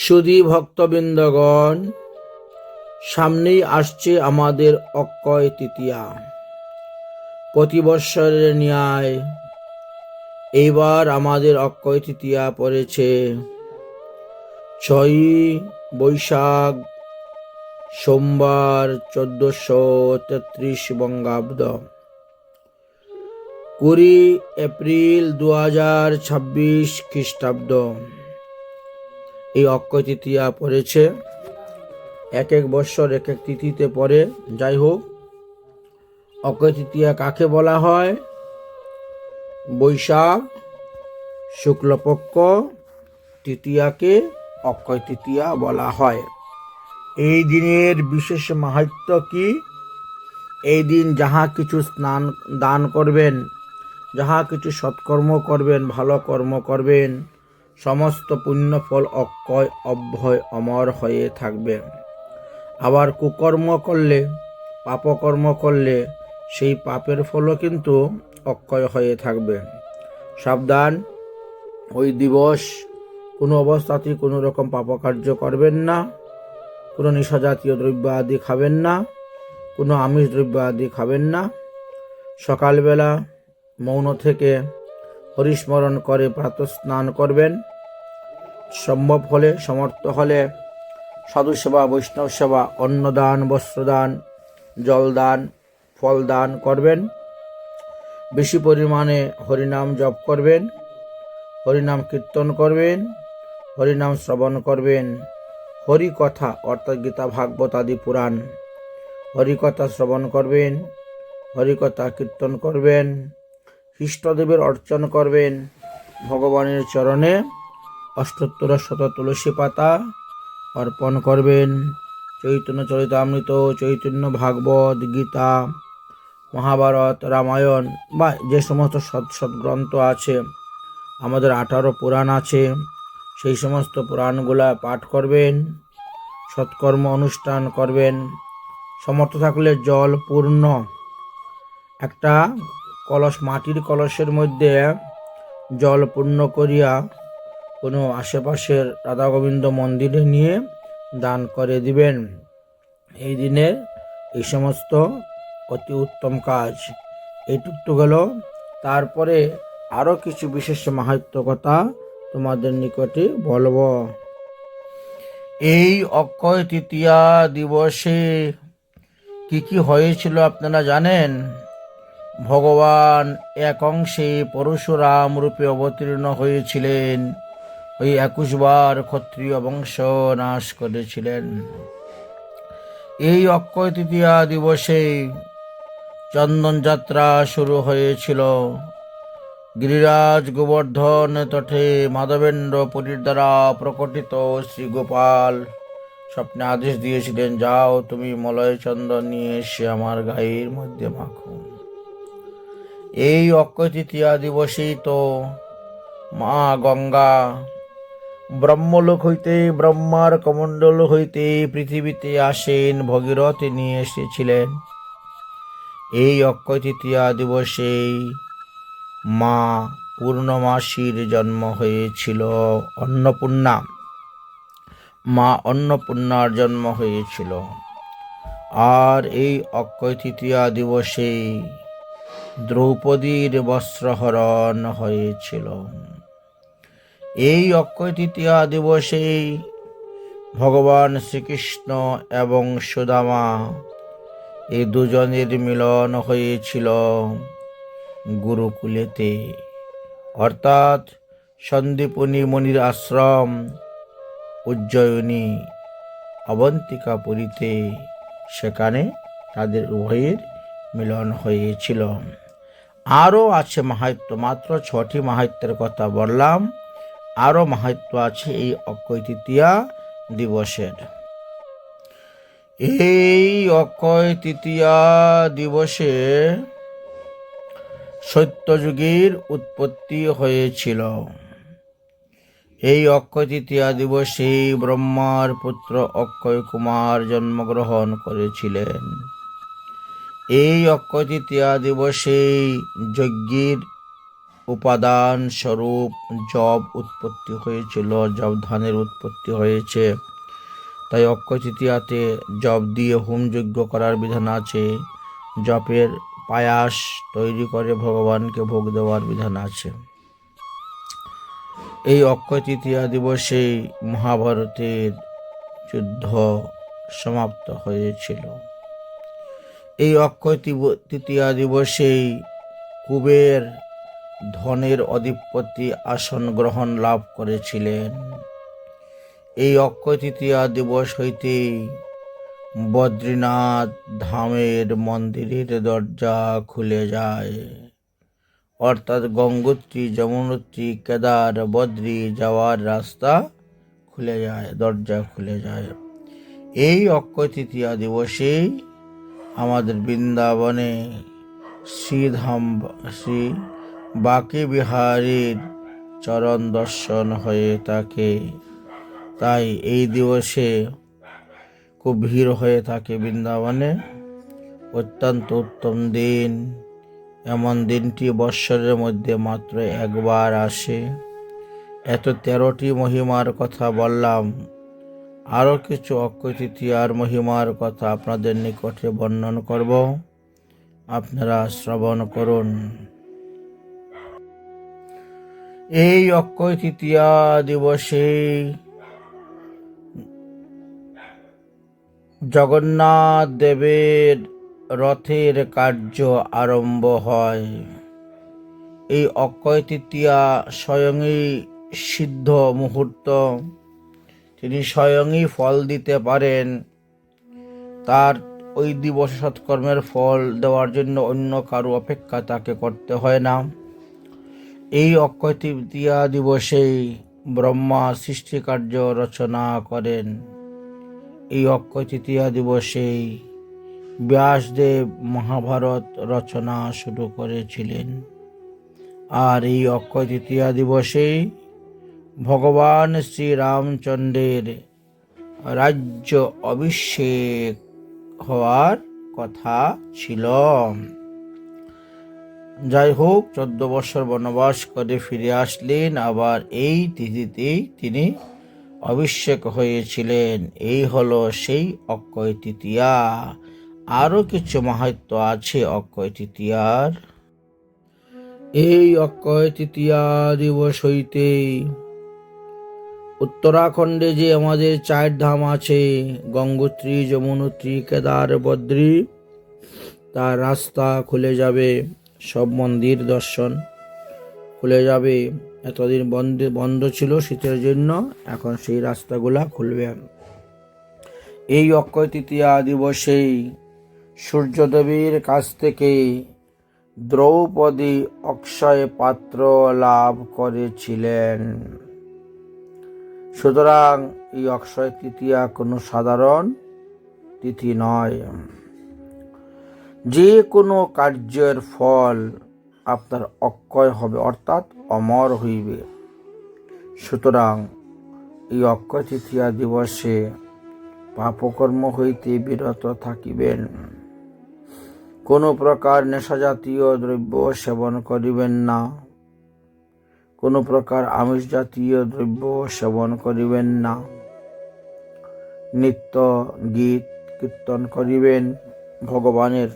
সুধী ভক্তবৃন্দগণ, সামনেই আসছে আমাদের অক্ষয় তৃতীয়া। প্রতি বৎসরের ন্যায় এইবার আমাদের অক্ষয় তৃতীয়া পড়েছে 6ই বৈশাখ, সোমবার, 1433 বঙ্গাব্দ, 20 এপ্রিল 2026 খ্রিস্টাব্দ। এই অক্ষয় তৃতীয়া পড়েছে। এক এক বৎসর এক এক তিথিতে পড়ে। যাই হোক, অক্ষয় তৃতীয়া কাকে বলা হয়? বৈশাখ শুক্লপক্ষ তৃতীয়াকে অক্ষয় তৃতীয়া বলা হয়। এই দিনের বিশেষ মাহাত্ম্য কি? এই দিন যাহা কিছু স্নান দান করবেন, যাহা কিছু সৎকর্ম করবেন, ভালো কর্ম করবেন, সমস্ত পুণ্যফল অক্ষয় অব্যয় অমর হয়ে থাকবে। আবার কুকর্ম করলে, পাপকর্ম করলে সেই পাপের ফলও কিন্তু অক্ষয় হয়ে থাকবে। সাবধান, ওই দিবস কোনো অবস্থাতেই কোনো রকম পাপকার্য করবেন না, কোনো নেশাজাতীয় দ্রব্য আদি খাবেন না, কোনো আমিষ দ্রব্য আদি খাবেন না। সকালবেলা মৌন থেকে হরিস্মরণ করে প্রাতঃস্নান করবেন। সম্ভব হলে, সমর্থ হলে সাধু সেবা, বৈষ্ণব সেবা, অন্নদান, বস্ত্রদান, জলদান, ফলদান করবেন। বেশি পরিমাণে হরিনাম জপ করবেন, হরিনাম কীর্তন করবেন, হরিনাম শ্রবণ করবেন। হরিকথা অর্থাৎ গীতা, ভাগবত আদি পুরাণ, হরিকথা শ্রবণ করবেন, হরিকথা কীর্তন করবেন, ইষ্টদেবের অর্চন করবেন। ভগবানের চরণে অষ্টোত্তর শত তুলসী পাতা অর্পণ করবেন। চৈতন্য চরিতামৃত, চৈতন্য ভাগবত, গীতা, মহাভারত, রামায়ণ বা যে সমস্ত সৎ গ্রন্থ আছে, আমাদের 18 পুরাণ আছে, সেই সমস্ত পুরাণগুলা পাঠ করবেন, সৎকর্ম অনুষ্ঠান করবেন। সমর্থ থাকলে জল পূর্ণ একটা কলস, মাটির কলসের মধ্যে জল পূর্ণ করিয়া কোনো আশেপাশের রাধা গোবিন্দ মন্দিরে নিয়ে দান করে দিবেন। এই দিনে এই সমস্ত অতি উত্তম কাজ। এইটুক তো গেল। তারপরে আরও কিছু বিশেষ মাহাত্ম্য কথা তোমাদের নিকটে বলবো। এই অক্ষয় তৃতীয়া দিবসে কি কি হয়েছিল আপনারা জানেন? ভগবান এক অংশে পরশুরাম রূপে অবতীর্ণ হয়েছিলেন। ওই 21 বার ক্ষত্রিয় বংশ নাশ করেছিলেন। এই অক্ষয় তৃতীয়া দিবসে চন্দন যাত্রা শুরু হয়েছিল। গিরিরাজ গোবর্ধন তটে মাধবেন্দ্র পুরীর দ্বারা প্রকটিত শ্রী গোপাল স্বপ্নে আদেশ দিয়েছিলেন, যাও তুমি মলয় চন্দন নিয়ে এসে আমার গায়ের মধ্যে মাখো। এই অক্ষয় তৃতীয়া দিবসেই তো মা গঙ্গা ব্রহ্মলোক হইতে, ব্রহ্মার কমণ্ডল হইতে পৃথিবীতে আসেন ভগীরথ নিয়ে এসেছিলেন। এই অক্ষয় তৃতীয়া দিবসেই মা পূর্ণমাসীর জন্ম হয়েছিল। অন্নপূর্ণা, মা অন্নপূর্ণার জন্ম হয়েছিল। আর এই অক্ষয় তৃতীয়া দিবসে দ্রৌপদীর বস্ত্রহরণ হয়েছিল। এই অক্ষয় তৃতীয়া দিবসে ভগবান শ্রীকৃষ্ণ এবং সুদামা এই দুজনের মিলন হয়েছিল গুরুকুলেতে, অর্থাৎ সন্দীপনী মুনির আশ্রম উজ্জয়িনী অবন্তিকাপুরীতে, সেখানে তাদের উভয়ের মিলন হয়েছিল। আরও আছে মাহাত্ম্য, মাত্র 6টি মাহাত্ম্যের কথা বললাম, আরও মাহাত্ম্য আছে এই অক্ষয় তৃতীয়া দিবসের। এই অক্ষয় তৃতীয়া দিবসে সত্যযুগের উৎপত্তি হয়েছিল। এই অক্ষয় তৃতীয়া দিবসে ব্রহ্মার পুত্র অক্ষয় কুমার জন্মগ্রহণ করেছিলেন। এই অক্ষয় তৃতীয়া দিবসে যজ্ঞের উপাদান স্বরূপ জব উৎপত্তি হয়েছিল, জব ধানের উৎপত্তি হয়েছে। তাই অক্ষয় তৃতীয়াতে জব দিয়ে হোমযজ্ঞ করার বিধান আছে, জপের পায়াস তৈরি করে ভগবানকে ভোগ দেওয়ার বিধান আছে। এই অক্ষয় তৃতীয়া দিবসেই মহাভারতের যুদ্ধ সমাপ্ত হয়েছিল। এই অক্ষয় তৃতীয়া দিবসেই কুবের ধনের অধিপতি আসন গ্রহণ লাভ করেছিলেন। এই অক্ষয় তৃতীয়া দিবস হইতেই বদ্রীনাথ ধামের মন্দিরের দরজা খুলে যায়, অর্থাৎ গঙ্গোত্রী, যমুনোত্রী, কেদার, বদ্রী যাওয়ার রাস্তা খুলে যায়, দরজা খুলে যায়। এই অক্ষয় তৃতীয়া দিবসেই আমাদের বৃন্দাবনে শ্রীধাম শ্রী বাঁকে বিহারীর চরণ দর্শন হয়ে থাকে। তাই এই দিবসে খুব ভিড় হয়ে থাকে বৃন্দাবনে। অত্যন্ত উত্তম দিন। এমন দিনটি বৎসরের মধ্যে মাত্র একবার আসে। এত 13টি মহিমার কথা বললাম, আরও কিছু অক্ষয় তৃতীয়ার মহিমার কথা আপনাদের নিকটে বর্ণন করব, আপনারা শ্রবণ করুন। এই অক্ষয় তৃতীয়া দিবসে জগন্নাথ দেবের রথের কার্য আরম্ভ হয়। এই অক্ষয় তৃতীয়া স্বয়ংই সিদ্ধ মুহূর্ত, তিনি স্বয়ংই ফল দিতে পারেন। তার ওই দিবস সৎকর্মের ফল দেওয়ার জন্য অন্য কারো অপেক্ষা তাকে করতে হয় না। এই অক্ষয় তৃতীয়া দিবসেই ব্রহ্মা সৃষ্টিকার্য রচনা করেন। এই অক্ষয় তৃতীয়া দিবসেই ব্যাসদেব মহাভারত রচনা শুরু করেছিলেন। আর এই অক্ষয় তৃতীয়া দিবসেই ভগবান শ্রীরামচন্দ্রের রাজ্য অভিষেক হওয়ার কথা ছিল। যাই হোক, 14 বছর বনবাস করে ফিরে আসলেন, আবার এই তিথিতেই তিনি অভিষেক হয়েছিলেন। এই হলো সেই অক্ষয় তৃতীয়া। আরও কিছু মাহাত্ম্য আছে অক্ষয় তৃতীয়ার। এই অক্ষয় তৃতীয়া দিবস হইতে উত্তরাখণ্ডে যে আমাদের 4 ধাম আছে, গঙ্গোত্রী, যমুনোত্রী, কেদার, বদ্রী, তার রাস্তা খুলে যাবে। সব মন্দির দর্শন খুলে যাবে। এতদিন বন্ধ ছিল শীতের জন্য, এখন সেই রাস্তাগুলা খুলবে। এই অক্ষয় তৃতীয়া দিবসেই সূর্যদেবীর কাছ থেকে দ্রৌপদী অক্ষয় পাত্র লাভ করেছিলেন। সুতরাং এই অক্ষয় তৃতীয়া কোনো সাধারণ তিথি নয়। যে কোনো কার্যের ফল আপনার অক্ষয় হবে, অর্থাৎ অমর হইবে। সুতরাং এই অক্ষয় তৃতীয়া দিবসে পাপকর্ম হইতে বিরত থাকিবেন। কোনো প্রকার নেশাজাতীয় দ্রব্য সেবন করিবেন না। কোনো প্রকার আমিষ জাতীয় দ্রব্য সেবন করিবেন না। নিত্য গীত কীর্তন করিবেন। ভগবানের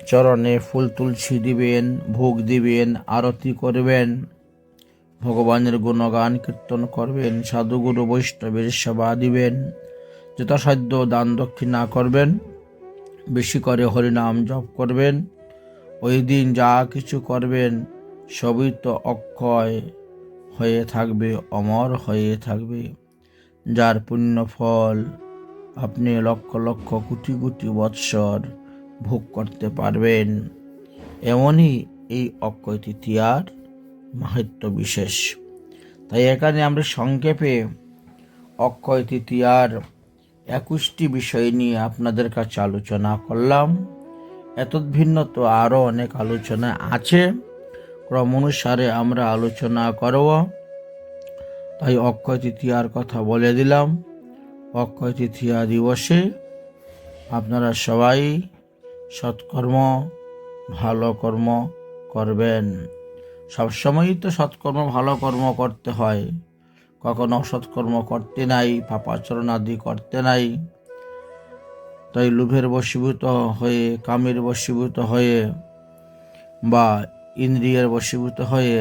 চরণে ফুল তুলসী দিবেন, ভোগ দিবেন, আরতি করবেন, ভগবানের গুণগান কীর্তন করবেন, সাধুগুরু বৈষ্ণবের সেবা দিবেন, যথাসাধ্য দান দক্ষিণা করবেন, বেশি করে হরিনাম জপ করবেন। ওই দিন যা কিছু করবেন সবই তো অক্ষয় হয়ে থাকবে, অমর হয়ে থাকবে, যার পুণ্য ফল আপনি লক্ষ লক্ষ কোটি কোটি বৎসর ভোগ করতে পারবেন। এমনই এই অক্ষয় তৃতীয়ার মাহাত্ম্য বিশেষ। তাই এখানে আমরা সংক্ষেপে অক্ষয় তৃতীয়ার 21টি বিষয় নিয়ে আপনাদের কাছে আলোচনা করলাম। এতদ্ভিন্ন তো আরও অনেক আলোচনা আছে, ক্রম অনুসারে আমরা আলোচনা করব। তাই অক্ষয় তৃতীয়ার কথা বলে দিলাম। অক্ষয় তৃতীয়া দিবসে আপনারা সবাই সৎকর্ম, ভালো কর্ম করবেন। সবসময়ই তো সৎকর্ম ভালো কর্ম করতে হয়, কখনো অসৎকর্ম করতে নাই, পাপাচরণ আদি করতে নাই। তাই লোভের বশীভূত হয়ে, কামের বশীভূত হয়ে বা ইন্দ্রিয়ের বশীভূত হয়ে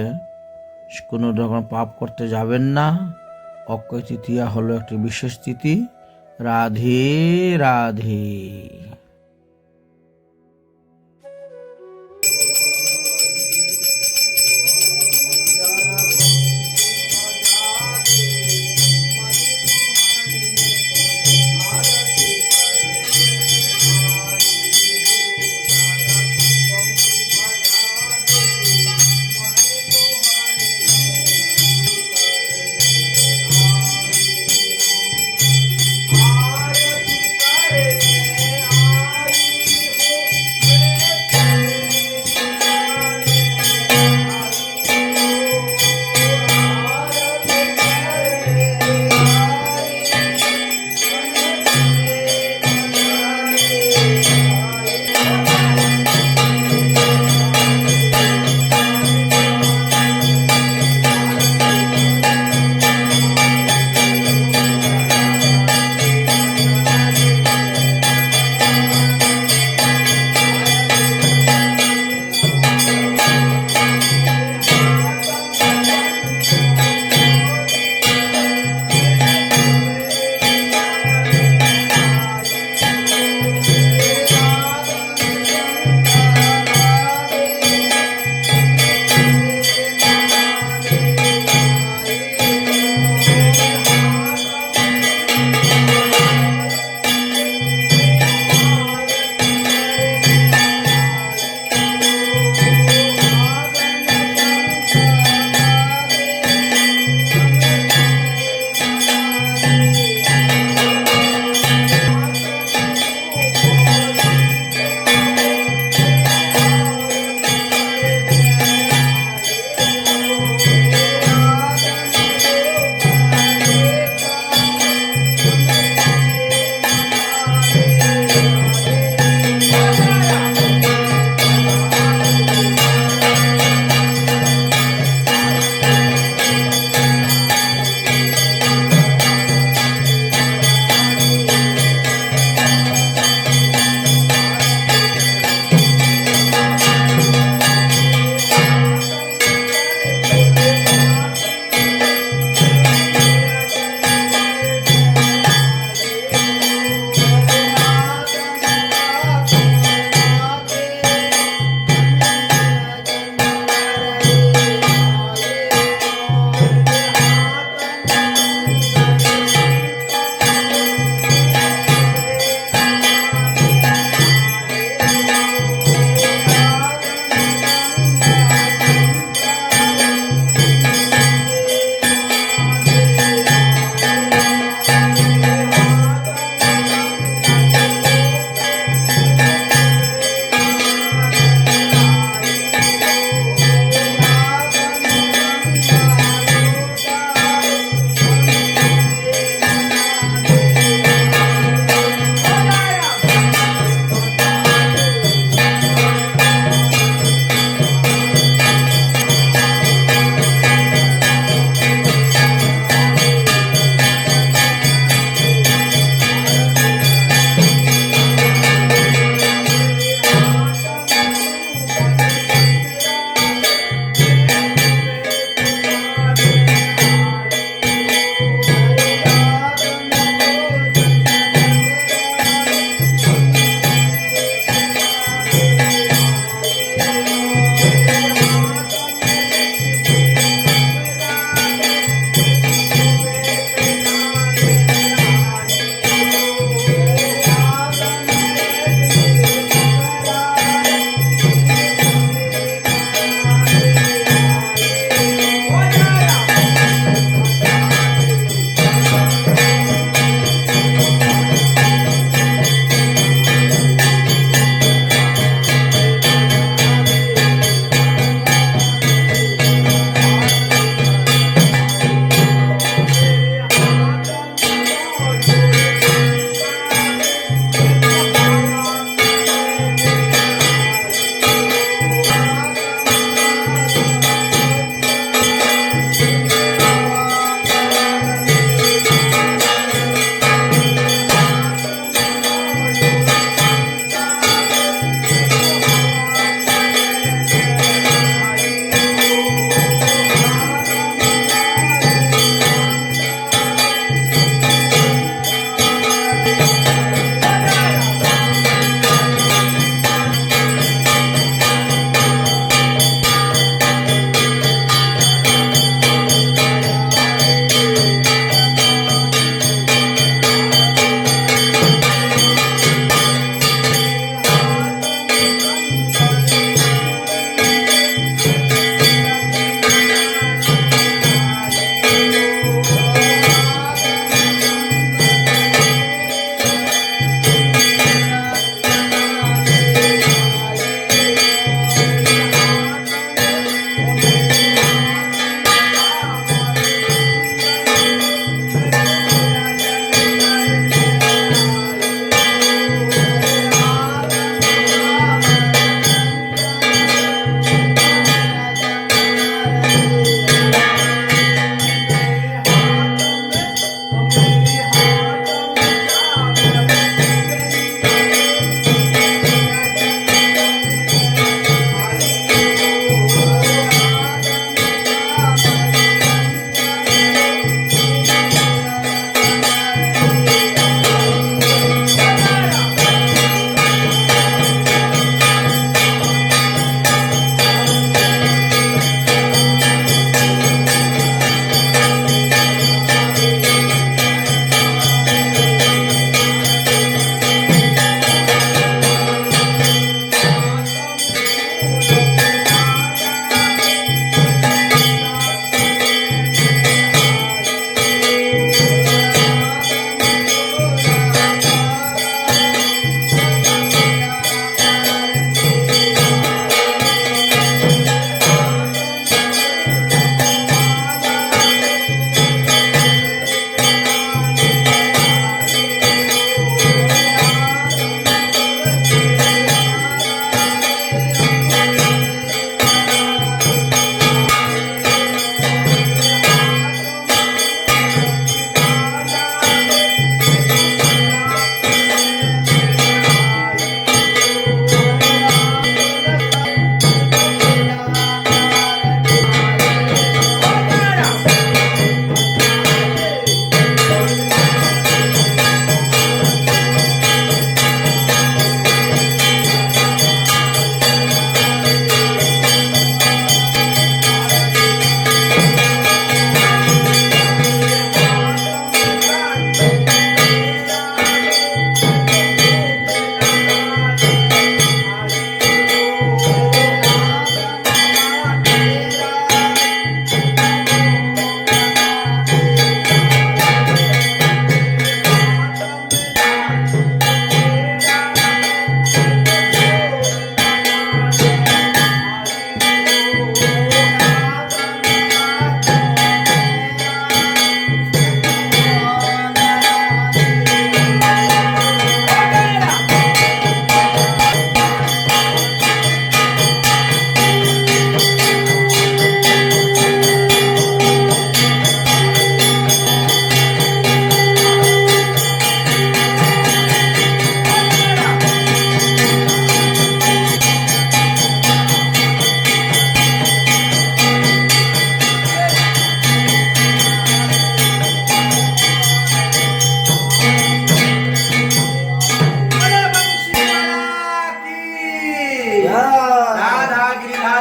কোনো রকম পাপ করতে যাবেন না। অক্ষয় তৃতীয়া হলো একটি বিশেষ তিথি। রাধে রাধে।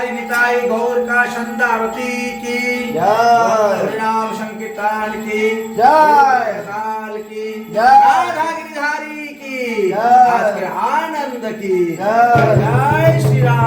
बिहारी निताई गौर का संदावती की जय नाम संकीर्तन की जय काल की जय राधा गिरिधारी की जय आज के आनंद की जय जय श्री राम।